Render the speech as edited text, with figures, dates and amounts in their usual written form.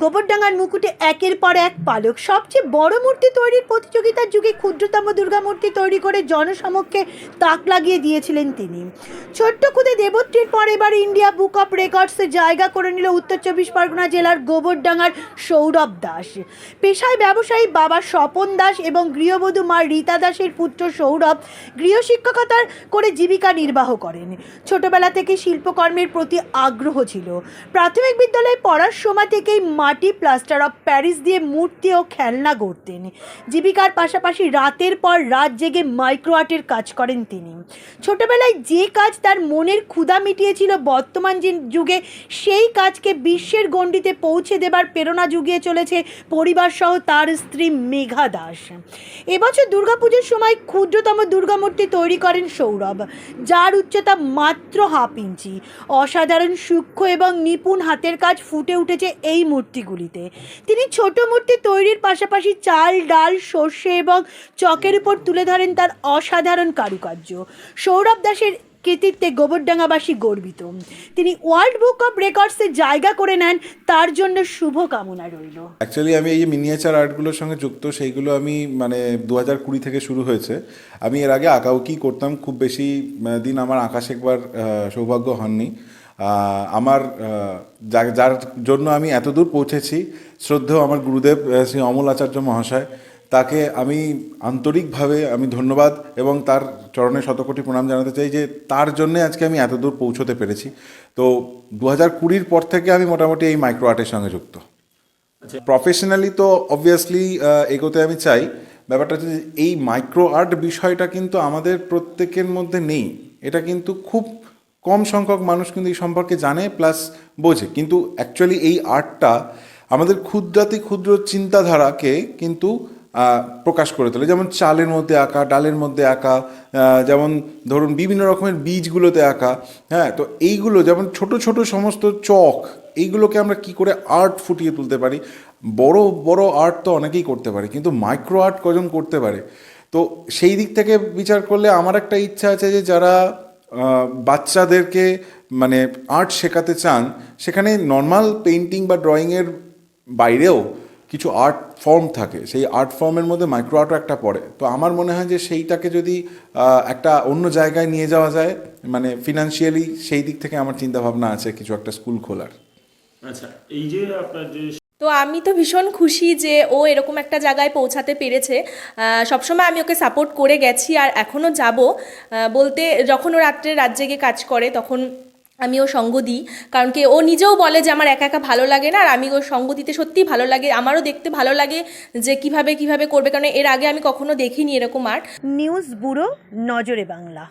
গোবরডাঙ্গার মুকুটে একের পর এক পালক। সবচেয়ে বড় মূর্তি তৈরির প্রতিযোগিতার যুগে ক্ষুদ্রতম দুর্গা মূর্তি তৈরি করে জনসমক্ষে তাক লাগিয়ে দিয়েছিলেন তিনি। ছোট্ট খুদে দেবত্রীর পর এবার ইন্ডিয়া বুক অফ রেকর্ডসে জায়গা করে নিল উত্তর চব্বিশ পরগনা জেলার গোবরডাঙ্গার সৌরভ দাস। পেশায় ব্যবসায়ী বাবা স্বপন দাস এবং গৃহবধূ মা রীতা দাসের পুত্র সৌরভ গৃহশিক্ষকতার করে জীবিকা নির্বাহ করেন। ছোটবেলা থেকে শিল্পকর্মের প্রতি আগ্রহ ছিল। প্রাথমিক বিদ্যালয়ে পড়ার সময় থেকেই মাটি, প্লাস্টার অফ প্যারিস দিয়ে মূর্তি ও খেলনা গড়তেন। জীবিকার পাশাপাশি রাতের পর রাত জেগে মাইক্রো আর্টের কাজ করেন তিনি। ছোটবেলায় যে কাজ তার মনের ক্ষুধা মিটিয়েছিল, বর্তমান যুগে সেই কাজকে বিশ্বের গণ্ডিতে পৌঁছে দেবার প্রেরণা জুগিয়ে চলেছে পরিবার সহ তার স্ত্রী মেঘা দাস। এবছর দুর্গাপুজোর সময় ক্ষুদ্রতম দুর্গামূর্তি তৈরি করেন সৌরভ, যার উচ্চতা মাত্র 1/2 ইঞ্চি। অসাধারণ সূক্ষ্ম এবং নিপুণ হাতের কাজ ফুটে উঠেছে এই মূর্তিগুলিতে। তিনি ছোট মূর্তি তৈরির পাশাপাশি চাল, ডাল, সর্ষে এবং চকের উপর তুলে ধরেন তার অসাধারণ কারুকার্য। সৌরভ দাসের কৃতিত্বে গোবরডাঙ্গাবাসী গর্বিত। তিনি ওয়ার্ল্ড বুক অফ রেকর্ডসে জায়গা করে নেন, তার জন্য শুভ কামনা রইল। অ্যাকচুয়ালি আমি এই যে মিনিয়েচার আর্টগুলোর সঙ্গে যুক্ত, সেইগুলো আমি 2020 থেকে শুরু হয়েছে। আমি এর আগে আঁকাউকি করতাম, খুব বেশি দিন আমার আঁকা শেখবার সৌভাগ্য হয়নি। আমার যার জন্য আমি এতদূর পৌঁছেছি, শ্রদ্ধেয় আমার গুরুদেব শ্রী অমল আচার্য মহাশয়, তাকে আমি আন্তরিকভাবে ধন্যবাদ এবং তার চরণে শতকোটি প্রণাম জানাতে চাই যে তার জন্যে আজকে আমি এতদূর পৌঁছতে পেরেছি। তো 2020 পর থেকে আমি মোটামুটি এই মাইক্রো আর্টের সঙ্গে যুক্ত। প্রফেশনালি তো অবভিয়াসলি এগোতে আমি চাই। ব্যাপারটা হচ্ছে যে এই মাইক্রো আর্ট বিষয়টা কিন্তু আমাদের প্রত্যেকের মধ্যে নেই। এটা কিন্তু খুব কম সংখ্যক মানুষ কিন্তু এই সম্পর্কে জানে প্লাস বোঝে। কিন্তু অ্যাকচুয়ালি এই আর্টটা আমাদের ক্ষুদ্রাতি ক্ষুদ্র চিন্তাধারাকে কিন্তু প্রকাশ করে তোলে। যেমন চালের মধ্যে আঁকা, ডালের মধ্যে আঁকা, যেমন ধরুন বিভিন্ন রকমের বীজগুলোতে আঁকা। হ্যাঁ, তো এইগুলো যেমন ছোট ছোট সমস্ত চক, এইগুলোকে আমরা কি করে আর্ট ফুটিয়ে তুলতে পারি। বড় বড় আর্ট তো অনেকেই করতে পারে, কিন্তু মাইক্রো আর্ট কজন করতে পারে। তো সেই দিক থেকে বিচার করলে আমার একটা ইচ্ছা আছে যে যারা বাচ্চাদেরকে আর্ট শেখাতে চান, সেখানে নর্মাল পেইন্টিং বা ড্রয়িংয়ের বাইরেও কিছু আর্ট ফর্ম থাকে, সেই আর্ট ফর্মের মধ্যে মাইক্রো আর্টও একটা পড়ে। তো আমার মনে হয় যে সেইটাকে যদি একটা অন্য জায়গায় নিয়ে যাওয়া যায়, ফিনান্সিয়ালি, সেই দিক থেকে আমার চিন্তা ভাবনা আছে কিছু একটা স্কুল খোলার। আচ্ছা, এই যে আপনার যে তো আমি তো ভীষণ খুশি যে ও এরকম একটা জায়গায় পৌঁছাতে পেরেছে। সবসময় আমি ওকে সাপোর্ট করে গেছি আর এখনও যাব। বলতে যখন ও রাত জেগে কাজ করে তখন আমি ও সঙ্গ দিই, কারণ কি ও নিজেও বলে যে আমার একা একা ভালো লাগে না, আর আমি ওর সঙ্গ দিতে সত্যিই ভালো লাগে। আমারও দেখতে ভালো লাগে যে কিভাবে করবে, কারণ এর আগে আমি কখনো দেখিনি এরকম আর্ট। নিউজ ব্যুরো, নজরে বাংলা।